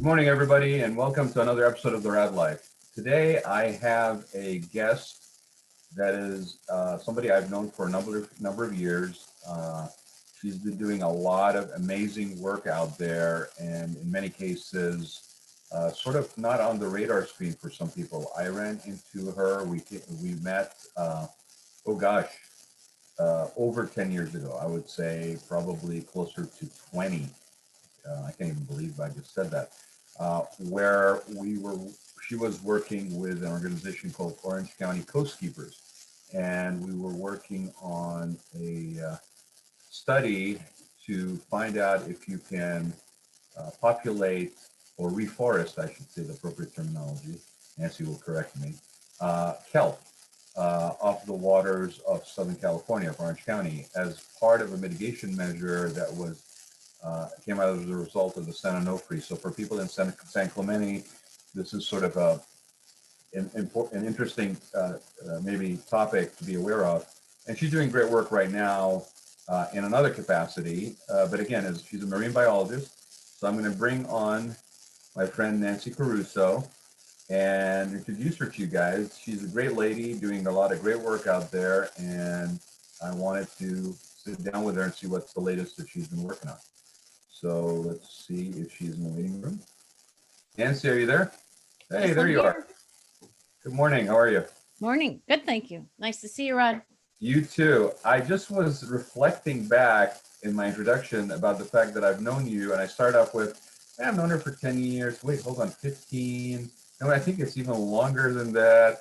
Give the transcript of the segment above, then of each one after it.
Good morning, everybody, and welcome to another episode of the Raad Life. Today, I have a guest that is somebody I've known for a number of years. She's been doing a lot of amazing work out there, and in many cases, sort of not on the radar screen for some people. I ran into her. We met. Over 10 years ago. I would say probably closer to 20. I can't even believe I just said that. Where she was working with an organization called Orange County Coast Keepers, and we were working on a study to find out if you can populate or reforest, I should say the appropriate terminology. Nancy will correct me. Kelp off the waters of Southern California, of Orange County, as part of a mitigation measure that was came out as a result of the San Onofre. So for people in San Clemente, this is sort of an interesting maybe topic to be aware of. And she's doing great work right now in another capacity. But again, she's a marine biologist. So I'm going to bring on my friend Nancy Caruso and introduce her to you guys. She's a great lady doing a lot of great work out there. And I wanted to sit down with her and see what's the latest that she's been working on. So let's see if she's in the waiting room. Nancy, are you there? Hey, Yes, there you are. Good morning. How are you? Morning. Good, thank you. Nice to see you, Rod. You too. I just was reflecting back in my introduction about the fact that I've known you, and I start off with, I've known her for 10 years. Wait, hold on, 15. No, I think it's even longer than that.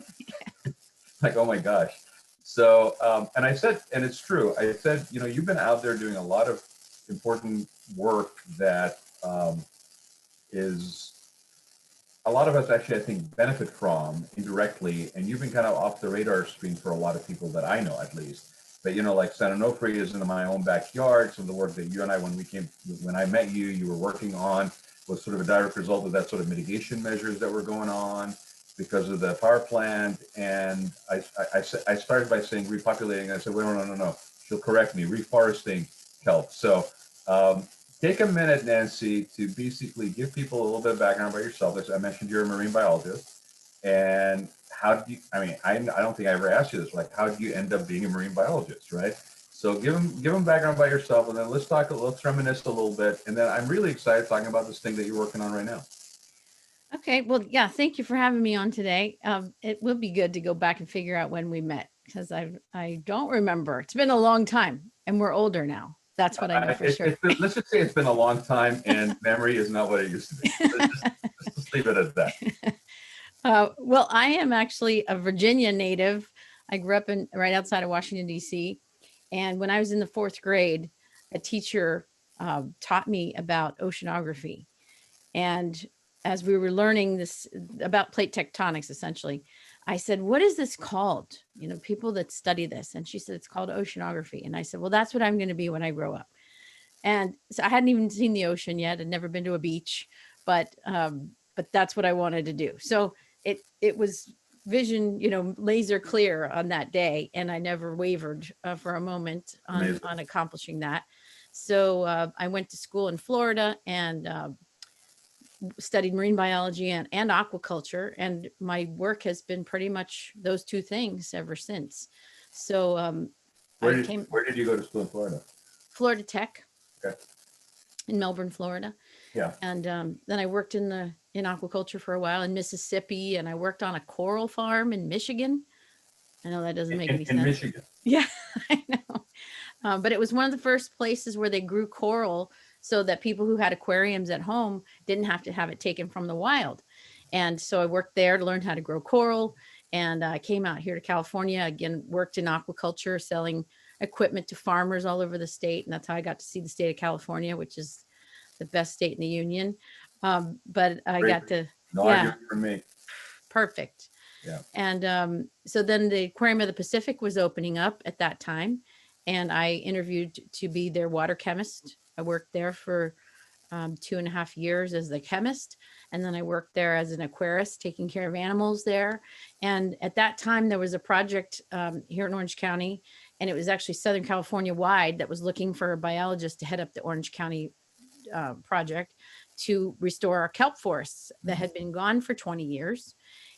Like, oh my gosh. So, and I said, and it's true, I said, you've been out there doing a lot of important work that is a lot of us actually, I think, benefit from indirectly, and you've been kind of off the radar screen for a lot of people that I know, at least. But like San Onofre is in my own backyard. So the work that you and I, when I met you, you were working on was sort of a direct result of that sort of mitigation measures that were going on because of the power plant. And I started by saying repopulating. And I said, wait, no. She'll correct me, reforesting kelp. So take a minute, Nancy, to basically give people a little bit of background about yourself. As I mentioned, you're a marine biologist. And how did you, I don't think I ever asked you this, like, how did you end up being a marine biologist, right? So give them background about yourself, and then let's reminisce a little bit. And then I'm really excited talking about this thing that you're working on right now. Okay, well, yeah, thank you for having me on today. It will be good to go back and figure out when we met, because I don't remember. It's been a long time, and we're older now. That's what I know for sure. Let's just say it's been a long time, and memory is not what it used to be. Let's just leave it at that. Well, I am actually a Virginia native. I grew up right outside of Washington, D.C. And when I was in the 4th grade, a teacher taught me about oceanography. And as we were learning this about plate tectonics, essentially, I said, what is this called? People that study this. And she said, it's called oceanography. And I said, well, that's what I'm going to be when I grow up. And so I hadn't even seen the ocean yet. I'd never been to a beach, but that's what I wanted to do. So it was vision, laser clear on that day. And I never wavered for a moment on accomplishing that. So I went to school in Florida and studied marine biology and aquaculture. And my work has been pretty much those two things ever since. So where did you go to school in Florida? Florida Tech. Okay. In Melbourne, Florida. Yeah. And then I worked in aquaculture for a while in Mississippi, and I worked on a coral farm in Michigan. I know that doesn't make any sense. In Michigan. Yeah, I know. But it was one of the first places where they grew coral so that people who had aquariums at home didn't have to have it taken from the wild. And so I worked there to learn how to grow coral. And I came out here to California, again, worked in aquaculture, selling equipment to farmers all over the state. And that's how I got to see the state of California, which is the best state in the union. But I got to, for me. Perfect. Yeah. And so then the Aquarium of the Pacific was opening up at that time. And I interviewed to be their water chemist. I worked there for 2.5 years as the chemist. And then I worked there as an aquarist, taking care of animals there. And at that time, there was a project here in Orange County, and it was actually Southern California wide, that was looking for a biologist to head up the Orange County project to restore our kelp forests that had been gone for 20 years.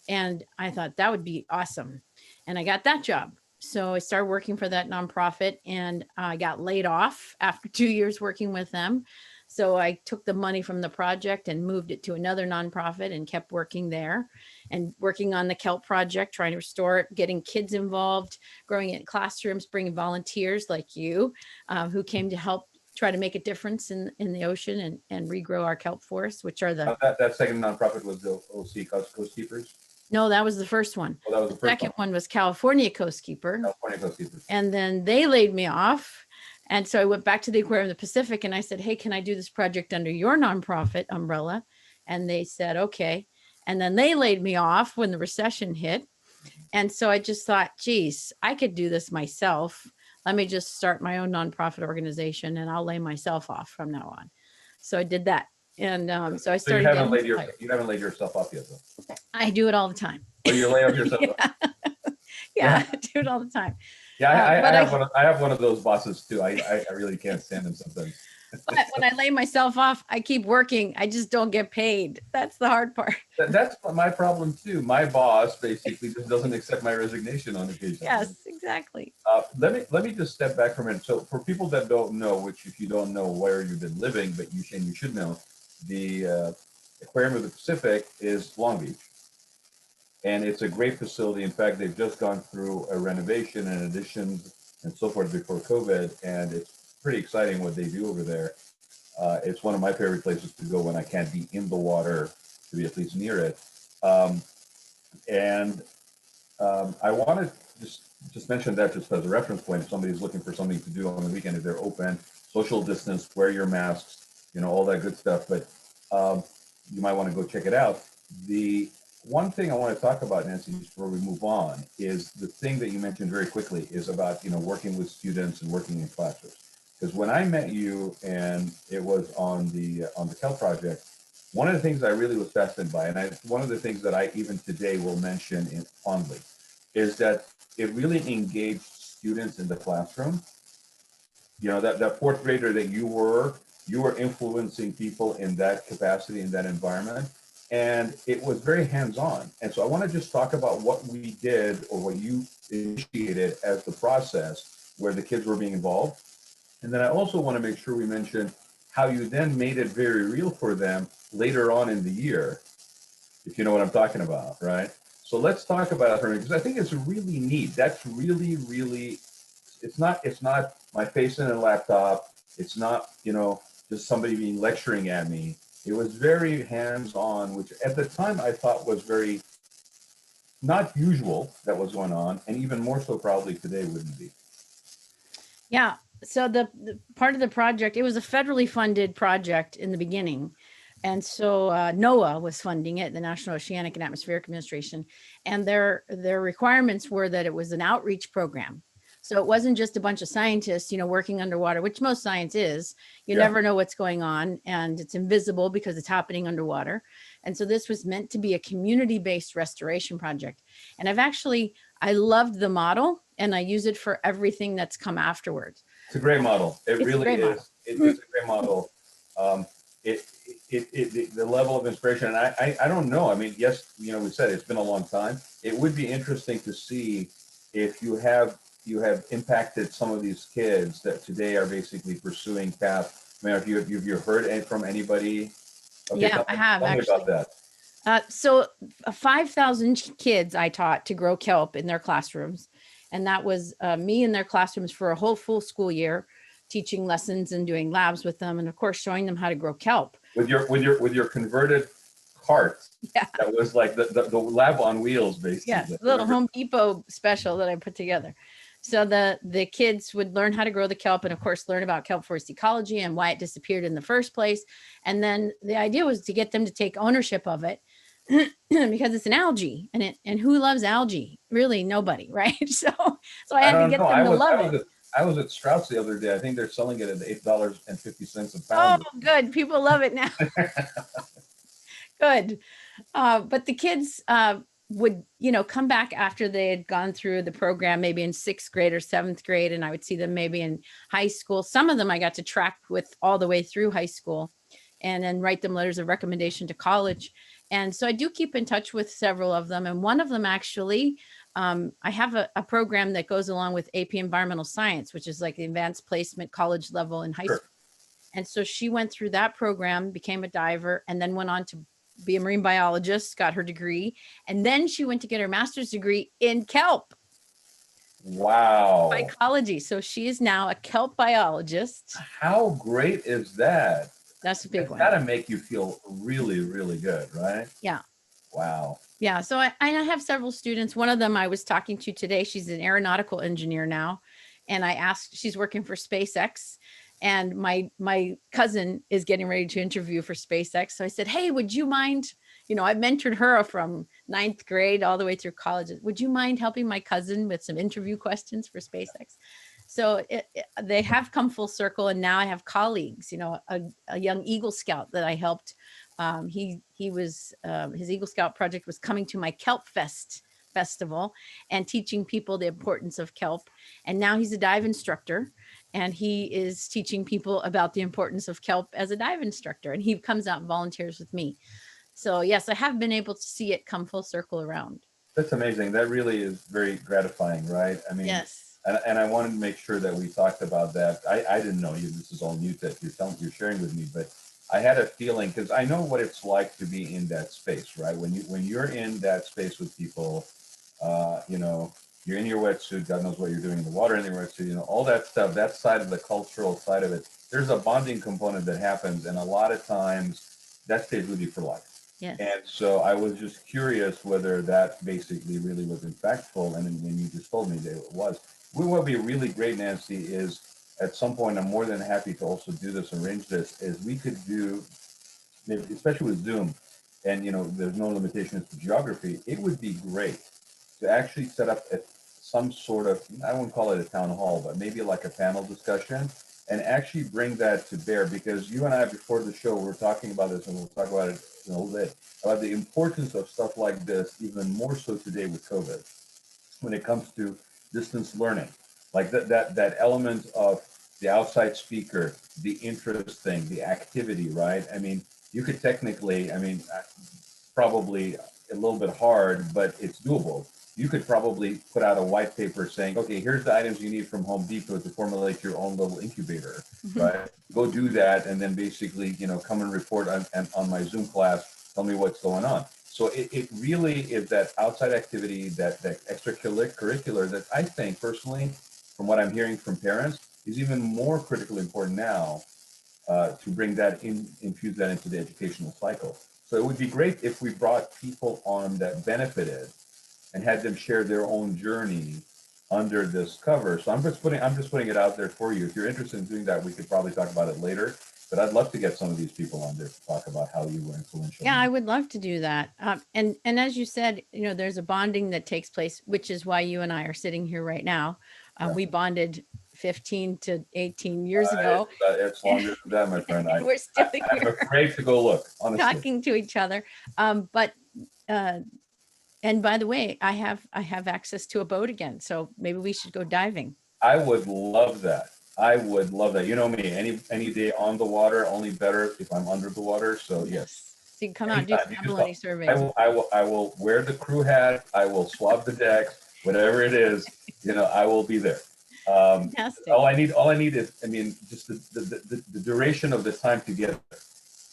And I thought that would be awesome. And I got that job. So I started working for that nonprofit, and I got laid off after 2 years working with them. So I took the money from the project and moved it to another nonprofit and kept working there and working on the kelp project, trying to restore it, getting kids involved, growing it in classrooms, bringing volunteers like you who came to help try to make a difference in the ocean and regrow our kelp forests, which are the... That second nonprofit was the OC Coast Keepers. No, that was the first one. Oh, that was the first second one was California Coast Keeper. California Coast Keepers. And then they laid me off. And so I went back to the Aquarium of the Pacific and I said, hey, can I do this project under your nonprofit umbrella? And they said, okay. And then they laid me off when the recession hit. And so I just thought, geez, I could do this myself. Let me just start my own nonprofit organization and I'll lay myself off from now on. So I did that. And so I started. So you haven't laid yourself off yet, though. I do it all the time. Oh, you lay off yourself? Yeah, I do it all the time. Yeah, I have one of those bosses too. I really can't stand them sometimes. But when I lay myself off, I keep working. I just don't get paid. That's the hard part. That's my problem too. My boss basically just doesn't accept my resignation on occasion. Yes, exactly. Let me just step back for a minute. So for people that don't know, which if you don't know where you've been living, but you should know, the Aquarium of the Pacific is Long Beach. And it's a great facility. In fact, they've just gone through a renovation and additions and so forth before COVID. And it's pretty exciting what they do over there. It's one of my favorite places to go when I can't be in the water, to be at least near it. I want to just mention that just as a reference point, if somebody's looking for something to do on the weekend, if they're open, social distance, wear your masks, all that good stuff. But you might want to go check it out. The one thing I want to talk about, Nancy, before we move on, is the thing that you mentioned very quickly is about, working with students and working in classrooms. Because when I met you, and it was on the kelp project, one of the things I really was fascinated by, and one of the things that I even today will mention fondly, is that it really engaged students in the classroom. That fourth grader that you were influencing people in that capacity, in that environment. And it was very hands-on. And so I want to just talk about what we did or what you initiated as the process where the kids were being involved. And then I also want to make sure we mention how you then made it very real for them later on in the year, if you know what I'm talking about, right? So let's talk about her, because I think it's really neat. That's really, really, it's not my face in a laptop. It's not, just somebody being lecturing at me. It was very hands-on, which at the time I thought was very not usual that was going on, and even more so probably today wouldn't be. Yeah. So the part of the project, it was a federally funded project in the beginning. And so NOAA was funding it, the National Oceanic and Atmospheric Administration. And their requirements were that it was an outreach program. So it wasn't just a bunch of scientists, working underwater, which most science is. You never know what's going on, and it's invisible because it's happening underwater. And so this was meant to be a community-based restoration project. And I loved the model, and I use it for everything that's come afterwards. It's a great model. It really is. It's a great model. The level of inspiration, and I don't know. I mean, yes, we said it's been a long time. It would be interesting to see if you have impacted some of these kids that today are basically pursuing path. I mean, have you heard from anybody? Okay, yeah, I have actually. About that. So 5,000 kids I taught to grow kelp in their classrooms. And that was me in their classrooms for a whole full school year, teaching lessons and doing labs with them. And of course, showing them how to grow kelp. With your converted cart. Yeah. That was like the lab on wheels, basically. Yes, the little Home Depot special that I put together. So the kids would learn how to grow the kelp and of course learn about kelp forest ecology and why it disappeared in the first place. And then the idea was to get them to take ownership of it because it's an algae and who loves algae? Really nobody, right? So I had to get them to love it. I was at Strauss the other day. I think they're selling it at $8.50 a pound. Oh, good. People love it now. Good. But the kids would, come back after they had gone through the program, maybe in 6th grade or 7th grade. And I would see them maybe in high school. Some of them I got to track with all the way through high school. and then write them letters of recommendation to college. And so I do keep in touch with several of them. And one of them actually, I have a program that goes along with AP Environmental Science, which is like the advanced placement college level in high Sure. school. And so she went through that program, became a diver, and then went on to be a marine biologist, got her degree. And then she went to get her master's degree in kelp Wow. psychology. So she is now a kelp biologist. How great is that? That's a big It's one. got to make you feel really, really good, right? Yeah. Wow. Yeah. So I have several students. One of them I was talking to today, she's an aeronautical engineer now. And I asked, she's working for SpaceX. And my cousin is getting ready to interview for SpaceX. So I said, hey, would you mind, I mentored her from 9th grade all the way through college. Would you mind helping my cousin with some interview questions for SpaceX? So they have come full circle. And now I have colleagues, a young Eagle Scout that I helped. He was his Eagle Scout project was coming to my Kelp festival and teaching people the importance of kelp. And now he's a dive instructor, and he is teaching people about the importance of kelp as a dive instructor. And he comes out and volunteers with me. So yes, I have been able to see it come full circle around. That's amazing. That really is very gratifying, right? I mean, Yes. and I wanted to make sure that we talked about that. I didn't know you. This is all new that you're sharing with me, but I had a feeling, because I know what it's like to be in that space, right? When you're in that space with people, you're in your wetsuit, God knows what you're doing in the water in your wetsuit, all that stuff, that side of the cultural side of it, there's a bonding component that happens. And a lot of times that stays with you for life. Yes. And so I was just curious whether that basically really was impactful. And then you just told me that it was. What would be really great, Nancy, is at some point, I'm more than happy to also do this, arrange this, is we could do, maybe, especially with Zoom, and there's no limitations to geography, it would be great to actually set up some sort of, I won't call it a town hall, but maybe like a panel discussion, and actually bring that to bear. Because you and I, before the show, we're talking about this, and we'll talk about it in a little bit, about the importance of stuff like this, even more so today with COVID, when it comes to distance learning, like that element of the outside speaker, the interest thing, the activity, right? I mean, you could technically, probably a little bit hard, but it's doable. You could probably put out a white paper saying, okay, here's the items you need from Home Depot to formulate your own little incubator, right? Go do that, and then basically, come and report on my Zoom class, tell me what's going on. So it really is that outside activity, that extracurricular, that I think personally, from what I'm hearing from parents, is even more critically important now, to bring that infuse that into the educational cycle. So it would be great if we brought people on that benefited and had them share their own journey under this cover. So I'm just putting it out there for you. If you're interested in doing that, we could probably talk about it later. But I'd love to get some of these people on there to talk about how you were influential. Yeah, I would love to do that. And as you said, there's a bonding that takes place, which is why you and I are sitting here right now. We bonded 15 to 18 years ago. It's longer than that, my friend. We're still I'm afraid to go look, honestly. talking to each other. And by the way, I have access to a boat again, so maybe we should go diving. I would love that. I would love that. You know me, any day on the water, only better if I'm under the water. So yes. So you can come out and do some abalone surveys. I will wear the crew hat. I will swab the decks, whatever it is. I will be there. Fantastic. All I need is, just the duration of the time together.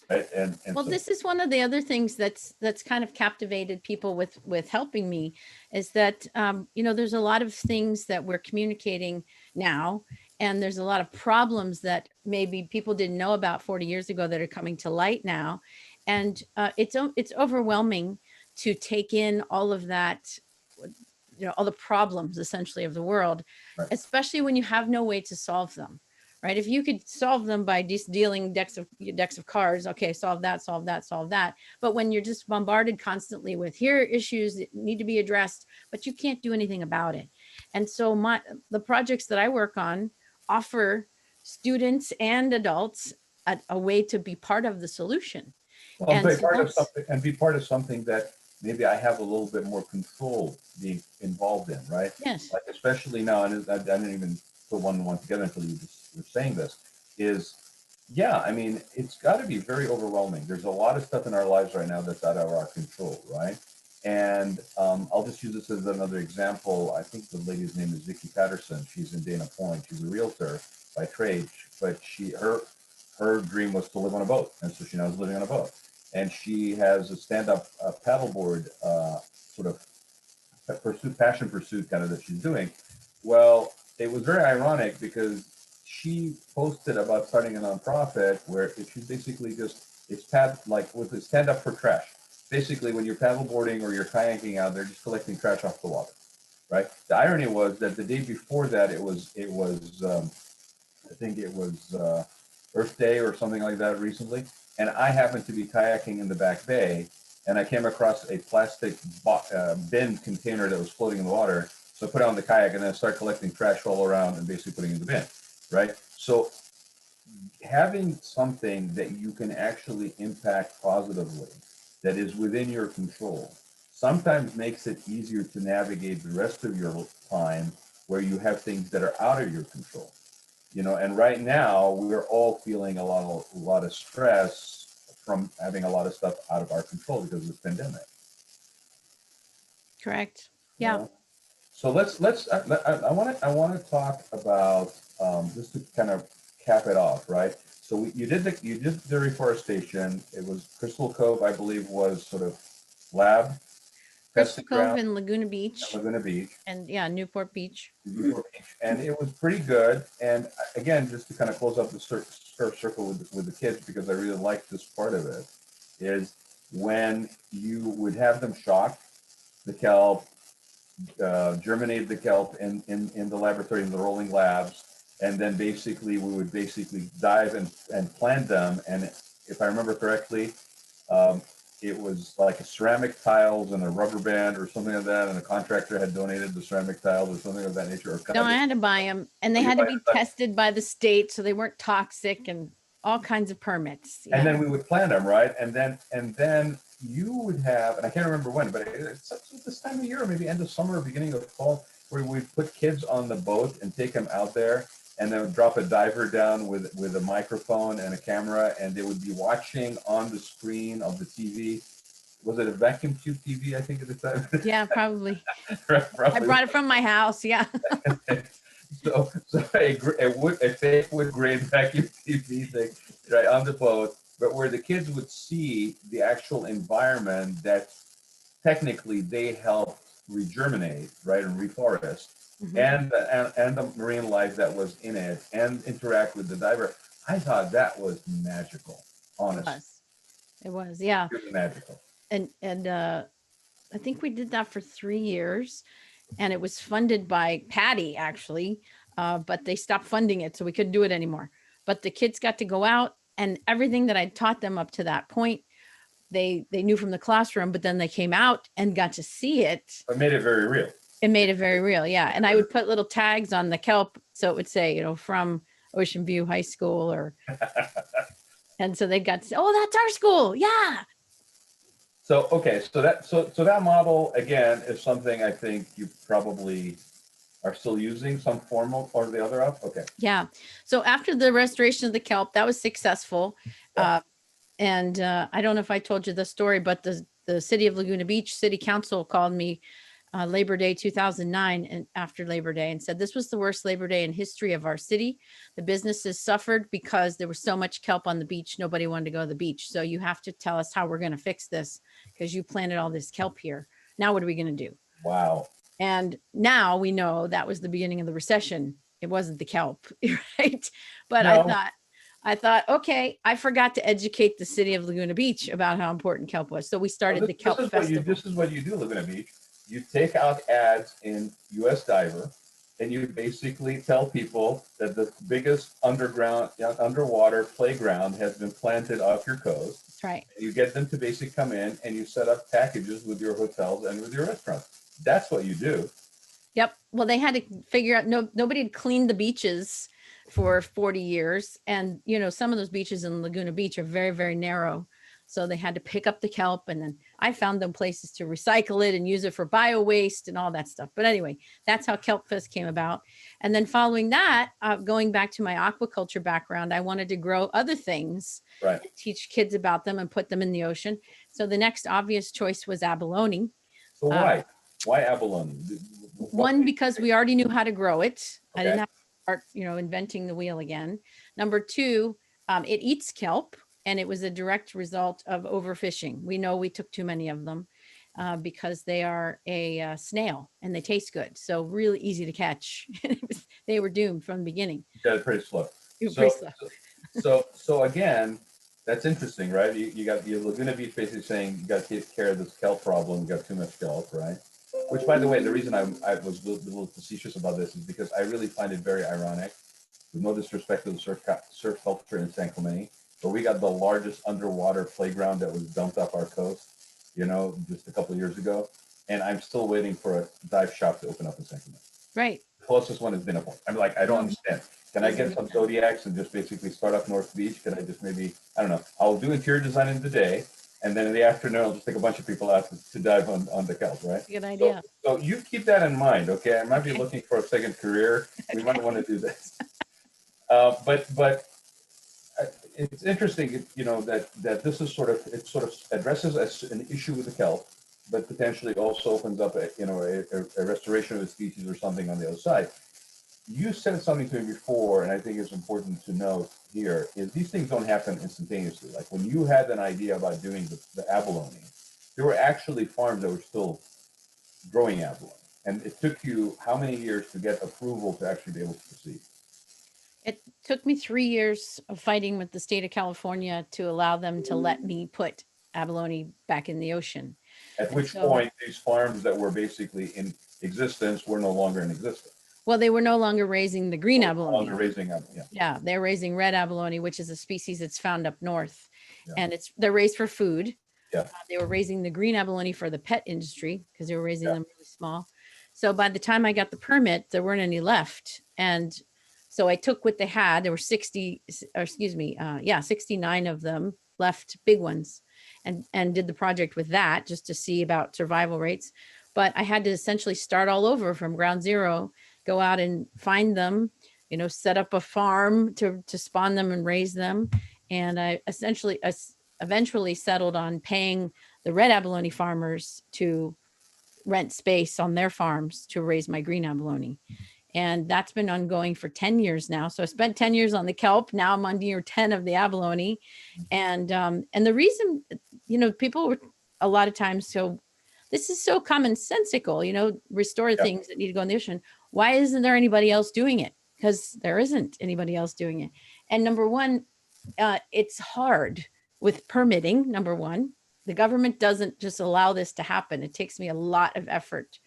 Right? And well, so, this is one of the other things that's kind of captivated people with helping me, is that there's a lot of things that we're communicating now, and there's a lot of problems that maybe people didn't know about 40 years ago that are coming to light now, and it's overwhelming to take in all of that, all the problems essentially of the world, right. Especially when you have no way to solve them. Right. If you could solve them by just dealing decks of cards, okay, solve that. But when you're just bombarded constantly with here are issues that need to be addressed, but you can't do anything about it. And so the projects that I work on offer students and adults a way to be part of the solution. Well, and be part of something that maybe I have a little bit more control being involved in, right? Yes. Like especially now, and I didn't even put one and one together until you just were saying this, is Yeah, I mean, it's got to be very overwhelming. There's a lot of stuff in our lives right now that's out of our control, right? And I'll just use this as another example. I think the lady's name is Vicky Patterson. She's in Dana Point. She's a realtor by trade, but her dream was to live on a boat, and so she now is living on a boat. And she has a stand-up paddleboard sort of passion pursuit kind of that she's doing. Well, it was very ironic because she posted about starting a nonprofit where she's basically just like with the stand up for trash. Basically, when you're paddleboarding or you're kayaking out there, just collecting trash off the water, right? The irony was that the day before that, it was I think it was Earth Day or something like that recently, and I happened to be kayaking in the back bay, and I came across a plastic bin container that was floating in the water. So I put it on the kayak and then start collecting trash all around and basically putting it in the bin, right? So having something that you can actually impact positively that is within your control sometimes makes it easier to navigate the rest of your time where you have things that are out of your control. And right now we're all feeling a lot of stress from having a lot of stuff out of our control because of this pandemic. Correct. you Yeah. know? So I want to talk about just to kind of cap it off, right? So you did the reforestation. It was Crystal Cove, I believe, was sort of lab Crystal testing Cove ground and Laguna at Beach, Laguna Beach. and yeah, Newport Beach. And it was pretty good. And again, just to kind of close up the circle with the kids, because I really like this part of it, is when you would have them shock the kelp, germinate the kelp in the laboratory, in the rolling labs, and then basically we would basically dive and plant them. And if I remember correctly, um, it was like a ceramic tiles and a rubber band or something like that, and a contractor had donated the ceramic tiles or something of that nature. Or No, I had to buy them, and they you had to buy be it, tested by the state, so they weren't toxic, and all kinds of permits. and Yeah. then we would plant them, right? And then you would have, and I can't remember when, but it's this time of year, maybe end of summer or beginning of fall, where we'd put kids on the boat and take them out there, and then drop a diver down with a microphone and a camera, and they would be watching on the screen of the TV. Was it a vacuum tube TV? I think at the time. Yeah, probably. I Probably. brought it from my house. Yeah. So a fake wood grain vacuum TV thing, right, on the boat, but where the kids would see the actual environment that technically they helped regerminate, right, and reforest, Mhm. and the marine life that was in it, and interact with the diver. I thought that was magical, It honestly, was. It was. Yeah. really magical. And I think we did that for 3 years, and it was funded by Patty actually, but they stopped funding it, so we couldn't do it anymore. But the kids got to go out, and everything that I taught them up to that point, they knew from the classroom, but then they came out and got to see it. But made it very real. It made it very real. Yeah. And I would put little tags on the kelp. So it would say, from Ocean View High School, and so they got to say, oh, that's our school. Yeah. So okay, so that model again is something I think you probably are still using some form or the other of. Okay. Yeah. So after the restoration of the kelp, that was successful. Yeah. And I don't know if I told you the story, but the city of Laguna Beach City Council called me Labor Day 2009 and after Labor Day and said this was the worst Labor Day in history of our city. The businesses suffered because there was so much kelp on the beach. Nobody wanted to go to the beach. So you have to tell us how we're going to fix this because you planted all this kelp here. Now what are we going to do? Wow. And now we know that was the beginning of the recession. It wasn't the kelp, right? But No. I thought, okay, I forgot to educate the city of Laguna Beach about how important kelp was. So we started the kelp festival. This is what you do, Laguna Beach. You take out ads in US Diver, and you basically tell people that the biggest underwater playground has been planted off your coast. That's right. You get them to basically come in, and you set up packages with your hotels and with your restaurants. That's what you do. Yep. Well, they had to figure out nobody had cleaned the beaches for 40 years. And, some of those beaches in Laguna Beach are very, very narrow. So they had to pick up the kelp, and then I found them places to recycle it and use it for bio waste and all that stuff. But anyway, that's how Kelp Fest came about. And then following that, going back to my aquaculture background, I wanted to grow other things, Right. teach kids about them and put them in the ocean. So the next obvious choice was abalone. So why abalone? One, because we already knew how to grow it. I Okay. didn't have to start, inventing the wheel again. Number two, it eats kelp, and it was a direct result of overfishing. We know we took too many of them because they are a snail and they taste good. So really easy to catch. They were doomed from the beginning. Yeah, pretty slow. Pretty So, so again, that's interesting, right? You got your Laguna Beach basically saying you got to take care of this kelp problem. You got too much kelp, right? Which, by the way, the reason I was a little facetious about this is because I really find it very ironic. With no disrespect to the surf culture in San Clemente, but we got the largest underwater playground that was dumped off our coast, just a couple of years ago, and I'm still waiting for a dive shop to open up in San Clemente. Right. The closest one has been a point. I'm like, I don't understand. Can I get some Zodiacs and just basically start up North Beach? Can I just maybe, I don't know, I'll do interior design in the day, and then in the afternoon, I'll just take a bunch of people out to dive on the kelp, right? Good idea. So you keep that in mind, okay? I might be looking for a second career. We might want to do this. But it's interesting, that this is sort of addresses an issue with the kelp, but potentially also opens up a restoration of a species or something on the other side. You said something to me before, and I think it's important to note here, is these things don't happen instantaneously. Like when you had an idea about doing the abalone, there were actually farms that were still growing abalone. And it took you how many years to get approval to actually be able to proceed? It took me 3 years of fighting with the state of California to allow them to let me put abalone back in the ocean. At which point, these farms that were basically in existence were no longer in existence. Well, they were no longer raising the green abalone. No longer raising abalone. Yeah, they're raising red abalone, which is a species that's found up north, Yeah. and they're raised for food. Yeah. They were raising the green abalone for the pet industry because they were raising them really small. So by the time I got the permit, there weren't any left, and so I took what they had. There were 69 of them left, big ones, and did the project with that just to see about survival rates. But I had to essentially start all over from ground zero, go out and find them, set up a farm to spawn them and raise them. And I eventually settled on paying the red abalone farmers to rent space on their farms to raise my green abalone. And that's been ongoing for 10 years now. So I spent 10 years on the kelp. Now I'm on year 10 of the abalone. And the reason, people were a lot of times, so this is so commonsensical, restore things that need to go in the ocean. Why isn't there anybody else doing it? Because there isn't anybody else doing it. And number one, it's hard with permitting. Number one, the government doesn't just allow this to happen. It takes me a lot of effort.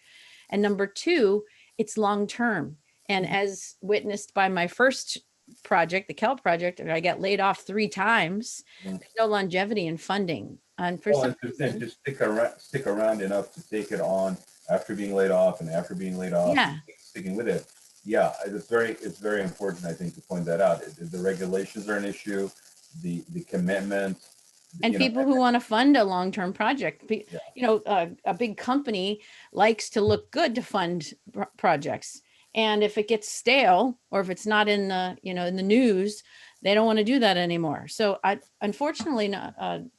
And number two, it's long-term. And as witnessed by my first project, the kelp project, I got laid off 3 times. There's no longevity in funding. And for some reason, just stick around enough to take it on after being laid off and after being laid off, sticking with it. Yeah, it's very important, I think, to point that out. The regulations are an issue, the commitment. And people who want to fund a long-term project, a big company likes to look good to fund projects. And if it gets stale or if it's not in the, in the news, they don't want to do that anymore. So I, unfortunately,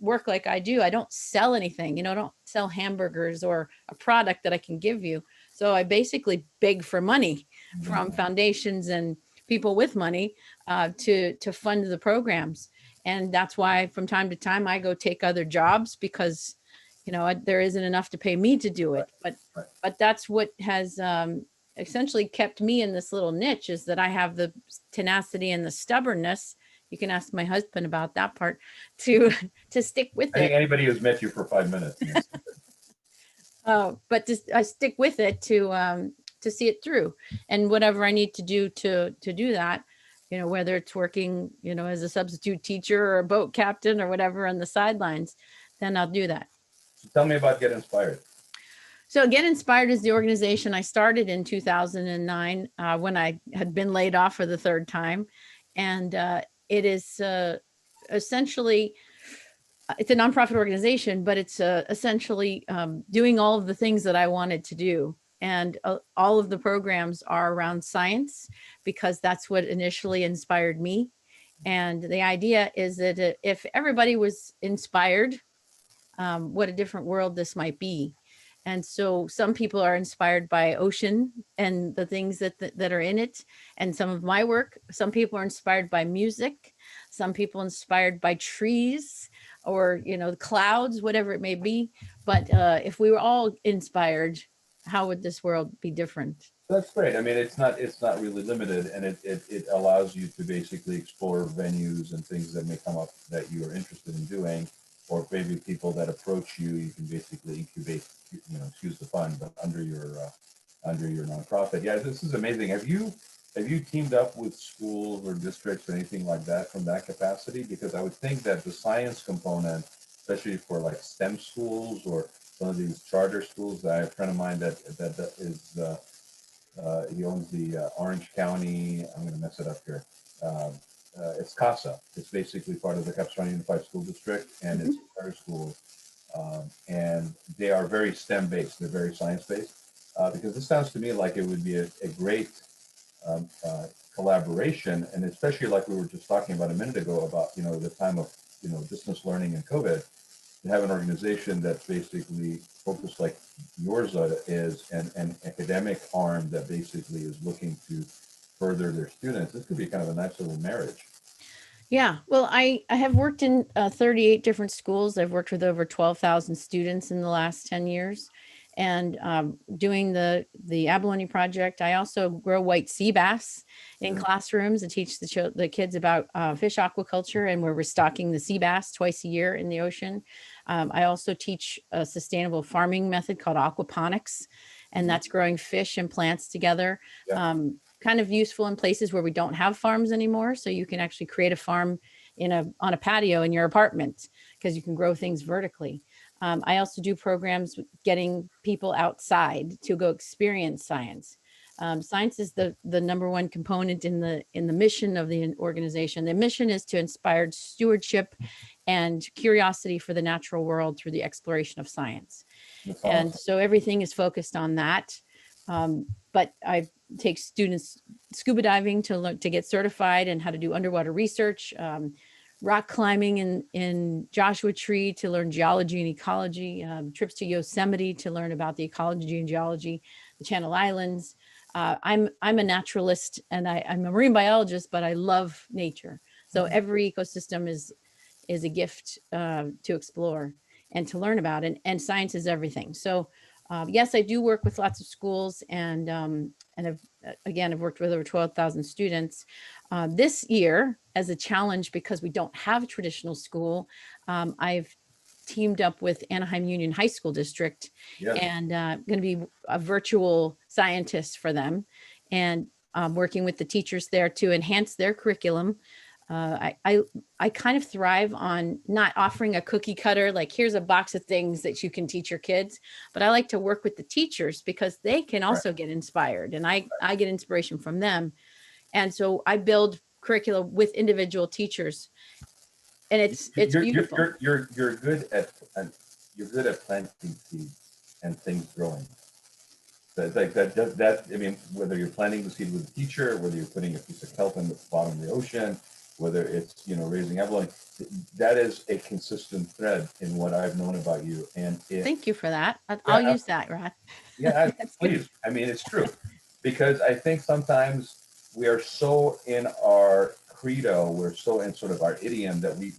work like I do, I don't sell anything, I don't sell hamburgers or a product that I can give you. So I basically beg for money from foundations and people with money to fund the programs. And that's why from time to time I go take other jobs because, there isn't enough to pay me to do it. But that's what has essentially kept me in this little niche, is that I have the tenacity and the stubbornness. You can ask my husband about that part to stick with it. I think anybody who's met you for 5 minutes. But I stick with it to see it through, and whatever I need to do to do that, whether it's working, as a substitute teacher or a boat captain or whatever on the sidelines, then I'll do that. So tell me about Get Inspired. So Get Inspired is the organization I started in 2009 when I had been laid off for the 3rd time. And it is essentially it's a nonprofit organization, but it's essentially doing all of the things that I wanted to do. And all of the programs are around science because that's what initially inspired me. And the idea is that if everybody was inspired, what a different world this might be. And so some people are inspired by ocean and the things that are in it, and some of my work. Some people are inspired by music. Some people inspired by trees, or clouds, whatever it may be. But if we were all inspired, how would this world be different? That's great. I mean, it's not really limited, and it allows you to basically explore venues and things that may come up that you are interested in doing, or maybe people that approach you. You can basically incubate, excuse the pun, but under your nonprofit. Yeah, this is amazing. Have you teamed up with schools or districts or anything like that from that capacity? Because I would think that the science component, especially for like STEM schools or some of these charter schools, I have a friend of mine that is. He owns the Orange County. I'm going to mess it up here. Uh, it's CASA. It's basically part of the Capistrano Unified School District, and Mhm. it's a charter school. And they are very STEM based. They're very science based. Because this sounds to me like it would be a great um, uh, collaboration, and especially like we were just talking about a minute ago about the time of distance learning and COVID, to have an organization that's basically focused like yours is, and an academic arm that basically is looking to further their students. This could be kind of a nice little marriage. Yeah, well, I have worked in 38 different schools. I've worked with over 12,000 students in the last 10 years, and doing the abalone project. I also grow white sea bass in Yeah. classrooms and teach the kids about fish aquaculture, and we're restocking the sea bass twice a year in the ocean. I also teach a sustainable farming method called aquaponics, and Mhm. that's growing fish and plants together. Yeah. Kind of useful in places where we don't have farms anymore. So you can actually create a farm on a patio in your apartment because you can grow things vertically. I also do programs getting people outside to go experience science. Science is the number one component in the mission of the organization. The mission is to inspire stewardship and curiosity for the natural world through the exploration of science. That's And awesome. so everything is focused on that. But I take students scuba diving to learn to get certified and how to do underwater research, rock climbing in Joshua Tree to learn geology and ecology, trips to Yosemite to learn about the ecology and geology, the Channel Islands. I'm a naturalist and I'm a marine biologist, but I love nature. So Mhm. every ecosystem is a gift to explore and to learn about, and science is everything. So yes, I do work with lots of schools, and I've worked with over 12,000 students. This year, as a challenge, because we don't have a traditional school, I've teamed up with Anaheim Union High School District, Yes. and going to be a virtual scientist for them, and working with the teachers there to enhance their curriculum. I kind of thrive on not offering a cookie cutter, like here's a box of things that you can teach your kids, but I like to work with the teachers because they can Right. also get inspired, and I get inspiration from them. And so I build curricula with individual teachers, and it's You're you're beautiful. you're you're you're good at you're good at planting seeds and things growing. That like that I mean, whether you're planting the seed with a teacher, whether you're putting a piece of kelp in the bottom of the ocean, whether it's raising abalone, that is a consistent thread in what I've known about you. And Thank you for that. I'll yeah, use that, Raad. yeah, That's good. please. I mean, it's true, because I think sometimes we are so in our credo, we're so in sort of our idiom that we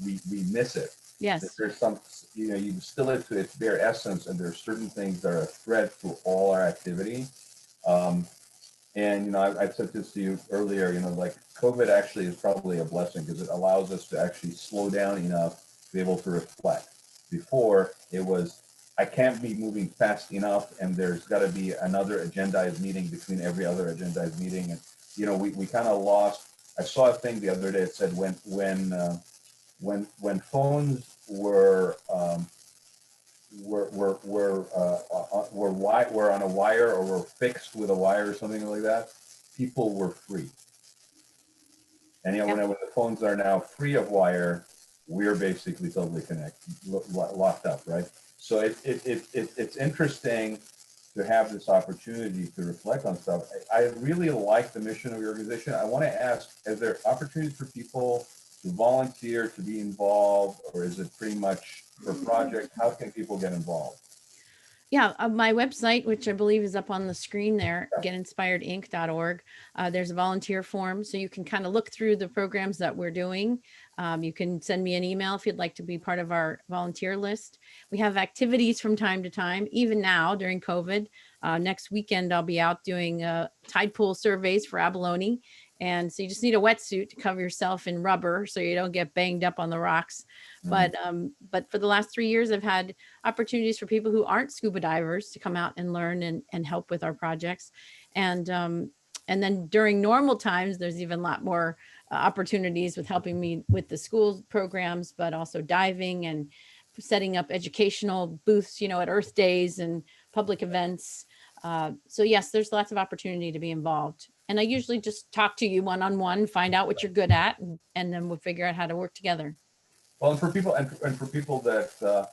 miss it. That Yes. there's some, you distill it to its bare essence, and there's certain things that are a thread through all our activity. Um, and I've said this to you earlier. Like COVID actually is probably a blessing because it allows us to actually slow down enough to be able to reflect. Before it was, I can't be moving fast enough, and there's got to be another agendized meeting between every other agendized meeting, and we kind of lost. I saw a thing the other day. It said when phones were on a wire, or were fixed with a wire or something like that, people were free. And Yep. when the phones are now free of wire, we're basically totally locked up, right? So it's interesting to have this opportunity to reflect on stuff. I really like the mission of your organization. I want to ask, is there opportunities for people to volunteer, to be involved, or is it pretty much for project? How can people get involved? Yeah, my website, which I believe is up on the screen there, getinspiredinc.org. There's a volunteer form, so you can kind of look through the programs that we're doing. You can send me an email if you'd like to be part of our volunteer list. We have activities from time to time, even now during COVID. Next weekend, I'll be out doing tide pool surveys for abalone. And so you just need a wetsuit to cover yourself in rubber so you don't get banged up on the rocks. But for the last 3 years, I've had opportunities for people who aren't scuba divers to come out and learn and help with our projects. And then during normal times, there's even a lot more opportunities with helping me with the school programs, but also diving and setting up educational booths, at Earth Days and public events. So yes, there's lots of opportunity to be involved. And I usually just talk to you one-on-one, find out what you're good at, and then we'll figure out how to work together. Well, and for people that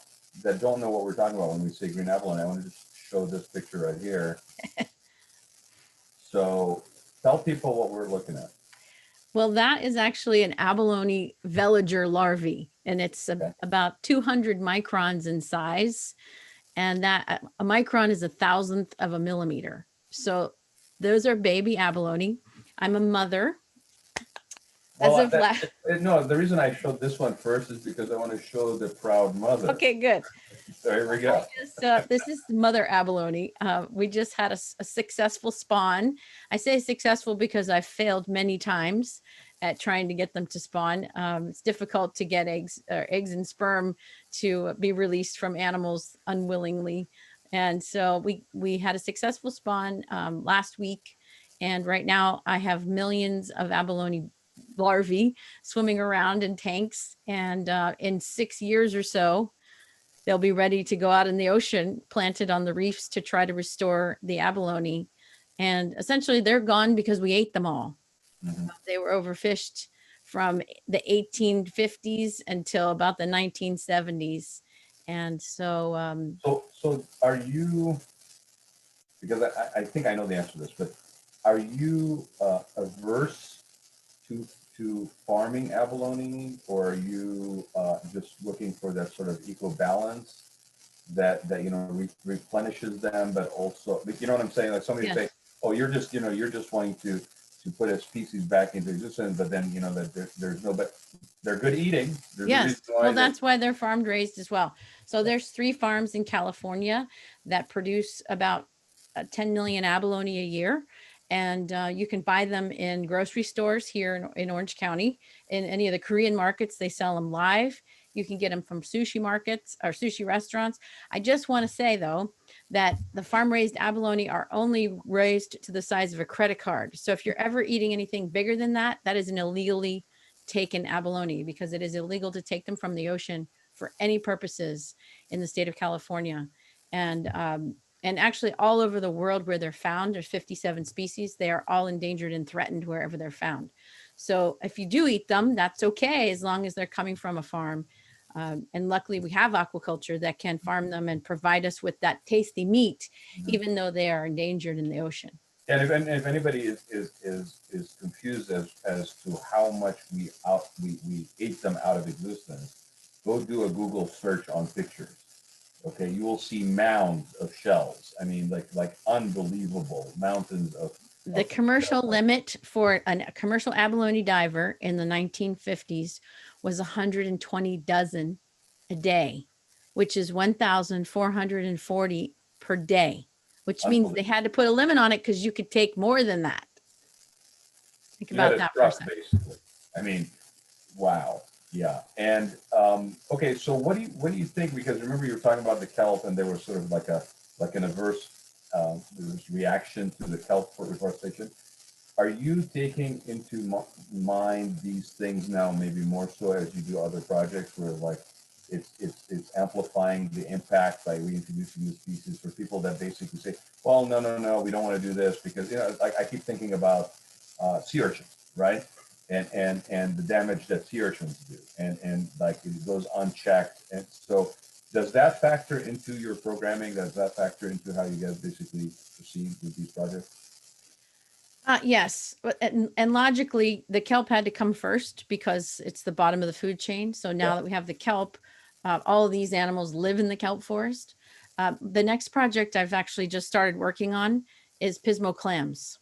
don't know what we're talking about when we say green abalone, I want to just show this picture right here. So tell people what we're looking at. Well, that is actually an abalone veliger larvae, and it's about 200 microns in size. And that a micron is 1,000th of a millimeter. So those are baby abalone. I'm a mother. Well, no, the reason I showed this one first is because I want to show the proud mother. Okay, good. So here we go. This is mother abalone. We just had a successful spawn. I say successful because I've failed many times at trying to get them to spawn. It's difficult to get eggs and sperm to be released from animals unwillingly. And so we had a successful spawn last week. And right now I have millions of abalone larvae swimming around in tanks. And in 6 years or so, they'll be ready to go out in the ocean, planted on the reefs to try to restore the abalone. And essentially they're gone because we ate them all. They were overfished from the 1850s until about the 1970s. And so so are you, because I think I know the answer to this, but are you averse to farming abalone, or are you just looking for that sort of eco balance that replenishes them, but also, you know what I'm saying? Like somebody say, oh, you're just wanting to put a species back into existence, but then that there's no, but they're good eating. Yes, well, that's why they're farmed raised as well. So there's 3 farms in California that produce about 10 million abalone a year. And you can buy them in grocery stores here in Orange County. In any of the Korean markets, they sell them live. You can get them from sushi markets or sushi restaurants. I just want to say, though, that the farm-raised abalone are only raised to the size of a credit card. So if you're ever eating anything bigger than that, that is an illegally taken abalone, because it is illegal to take them from the ocean for any purposes in the state of California. And actually all over the world where they're found, there's 57 species. They are all endangered and threatened wherever they're found. So if you do eat them, that's okay, as long as they're coming from a farm. And luckily we have aquaculture that can farm them and provide us with that tasty meat, even though they are endangered in the ocean. And if anybody is confused as to how much we ate them out of existence, go do a Google search on pictures. Okay, you will see mounds of shells. I mean, like unbelievable mountains of. The commercial limit for a commercial abalone diver in the 1950s was 120 dozen a day, which is 1,440 per day, which means they had to put a limit on it because you could take more than that. Think about that for a second. Basically. I mean, wow. Yeah. And okay, so what do you think? Because remember you were talking about the kelp, and there was sort of like an adverse reaction to the kelp for reforestation. Are you taking into mind these things now, maybe more so as you do other projects where like it's amplifying the impact by reintroducing new species for people that basically say, well, no, we don't want to do this because I keep thinking about sea urchins, right? and the damage that sea urchins do, and like it goes unchecked. And so does that factor into your programming? Does that factor into how you guys basically proceed with these projects? Yes, and logically, the kelp had to come first because it's the bottom of the food chain. So now Yeah. that we have the kelp, all of these animals live in the kelp forest. The next project I've actually just started working on is pismo clams.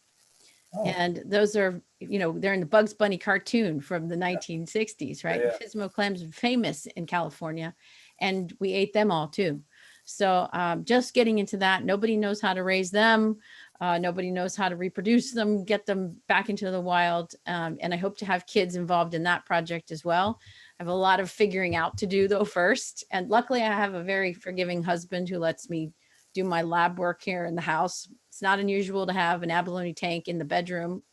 Oh, And those are, they're in the Bugs Bunny cartoon from the yeah, 1960s, yeah, right? yeah. Pismo clams are famous in California, and we ate them all too. So just getting into that, nobody knows how to raise them. Nobody knows how to reproduce them, get them back into the wild. And I hope to have kids involved in that project as well. I have a lot of figuring out to do though first. And luckily I have a very forgiving husband who lets me do my lab work here in the house. It's not unusual to have an abalone tank in the bedroom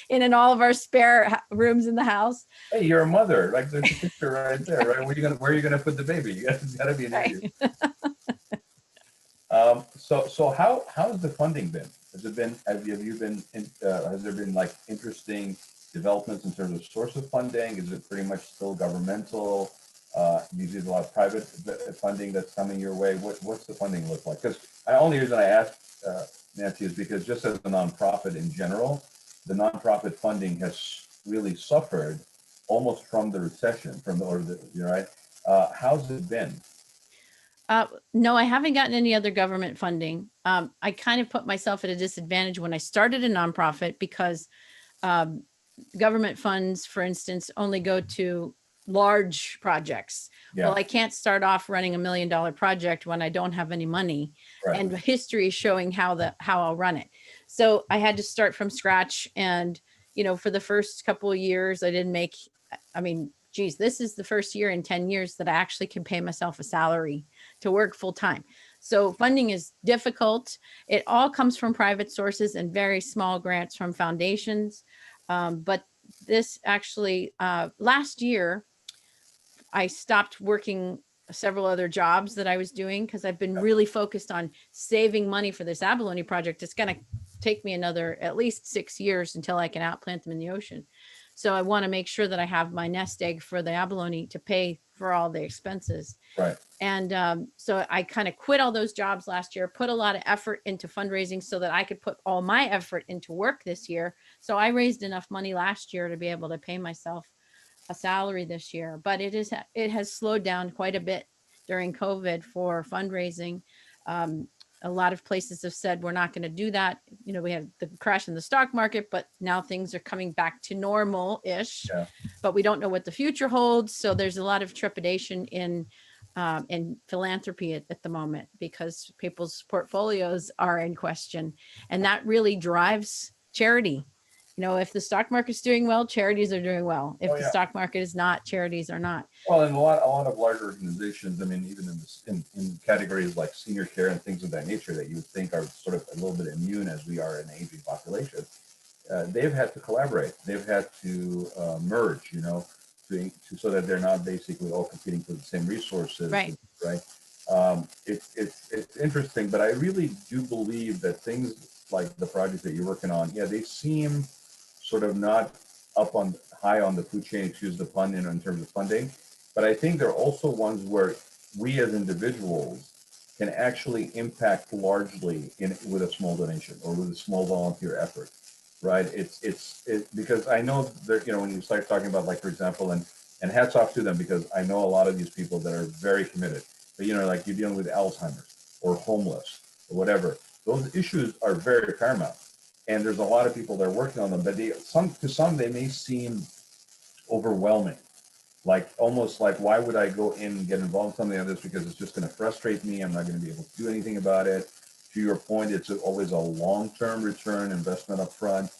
in all of our spare rooms in the house. Hey, you're a mother. Like there's a picture right there, right? Where are you gonna put the baby? It's gotta be near you. Right. So how's the funding been? Has it been has there been like interesting developments in terms of source of funding? Is it pretty much still governmental? Do you see a lot of private funding that's coming your way? What's the funding look like? Because the only reason I asked Nancy is because just as a nonprofit in general, the nonprofit funding has really suffered almost from the recession, right? How's it been? No, I haven't gotten any other government funding. I kind of put myself at a disadvantage when I started a nonprofit because um, government funds, for instance, only go to large projects. Well, Yeah, I can't start off running $1 million project when I don't have any money, right. and history is showing how I'll run it. So I had to start from scratch, and for the first couple of years, I didn't make. I mean, geez, this is the first year in 10 years that I actually can pay myself a salary to work full time. So funding is difficult. It all comes from private sources and very small grants from foundations. But this actually, last year, I stopped working several other jobs that I was doing because I've been really focused on saving money for this abalone project. It's going to take me another at least 6 years until I can outplant them in the ocean. So I want to make sure that I have my nest egg for the abalone to pay for all the expenses. Right. And so I kind of quit all those jobs last year, put a lot of effort into fundraising so that I could put all my effort into work this year. So I raised enough money last year to be able to pay myself a salary this year, but it has slowed down quite a bit during COVID for fundraising. Um, a lot of places have said we're not going to do that. We had the crash in the stock market, but now things are coming back to normal-ish. Yeah. But we don't know what the future holds. So there's a lot of trepidation in philanthropy at the moment because people's portfolios are in question, and that really drives charity. If the stock market's doing well, charities are doing well. If Oh the yeah. stock market is not, charities are not. Well, and a lot of large organizations, I mean, even in categories like senior care and things of that nature that you would think are sort of a little bit immune as we are an aging population, they've had to collaborate. They've had to merge, so that they're not basically all competing for the same resources, Right. right? It's interesting, but I really do believe that things like the project that you're working on, yeah, they seem sort of not up on high on the food chain, excuse the pun, in terms of funding. But I think there are also ones where we as individuals can actually impact largely with a small donation or with a small volunteer effort, right? Because I know that, when you start talking about, like, for example, and hats off to them, because I know a lot of these people that are very committed, but like you're dealing with Alzheimer's or homeless or whatever, those issues are very paramount. And there's a lot of people that are working on them, but to some they may seem overwhelming, like almost like, why would I go in and get involved in something like this, because it's just going to frustrate me, I'm not going to be able to do anything about it. To your point, it's always a long-term return investment up front,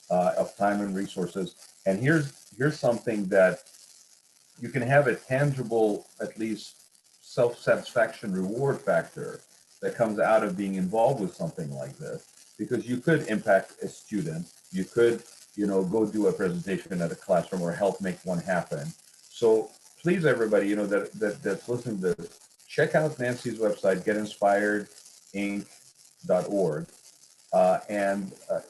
of time and resources. And here's something that you can have a tangible, at least self-satisfaction reward factor that comes out of being involved with something like this, because you could impact a student, you could, go do a presentation at a classroom or help make one happen. So please, everybody, that's listening to this, check out Nancy's website, getinspiredinc.org.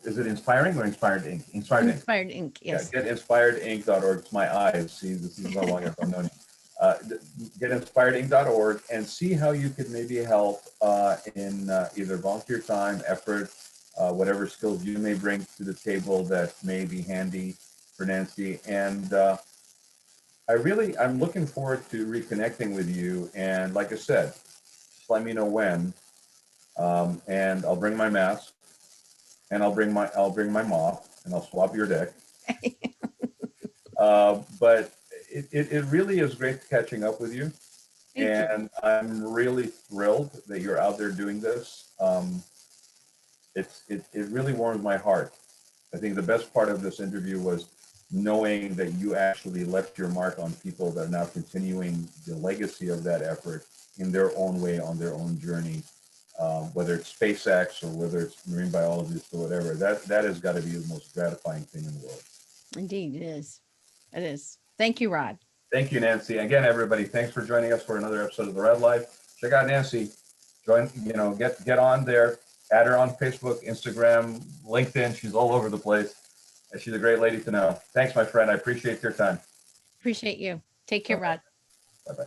Is it Inspiring or Inspired Ink? Inspired Ink. Inspired Ink, yes. Yeah, getinspiredink.org. It's my eyes. See, this is how long I've known you. Getinspiredink.org and see how you could maybe help in either volunteer time, effort, whatever skills you may bring to the table that may be handy for Nancy. And I'm looking forward to reconnecting with you. And like I said, just let me know when. And I'll bring my mask, and I'll bring my mop, and I'll swap your deck. But it really is great catching up with you. And I'm really thrilled that you're out there doing this. It really warms my heart. I think the best part of this interview was knowing that you actually left your mark on people that are now continuing the legacy of that effort in their own way, on their own journey, whether it's SpaceX or whether it's marine biologists or whatever. That has got to be the most gratifying thing in the world. Indeed, it is. It is. Thank you, Raad. Thank you, Nancy. Again, everybody, thanks for joining us for another episode of the Raad Life. Check out Nancy. Join, get on there. Add her on Facebook, Instagram, LinkedIn. She's all over the place. And she's a great lady to know. Thanks, my friend. I appreciate your time. Appreciate you. Take care, Raad. Bye-bye.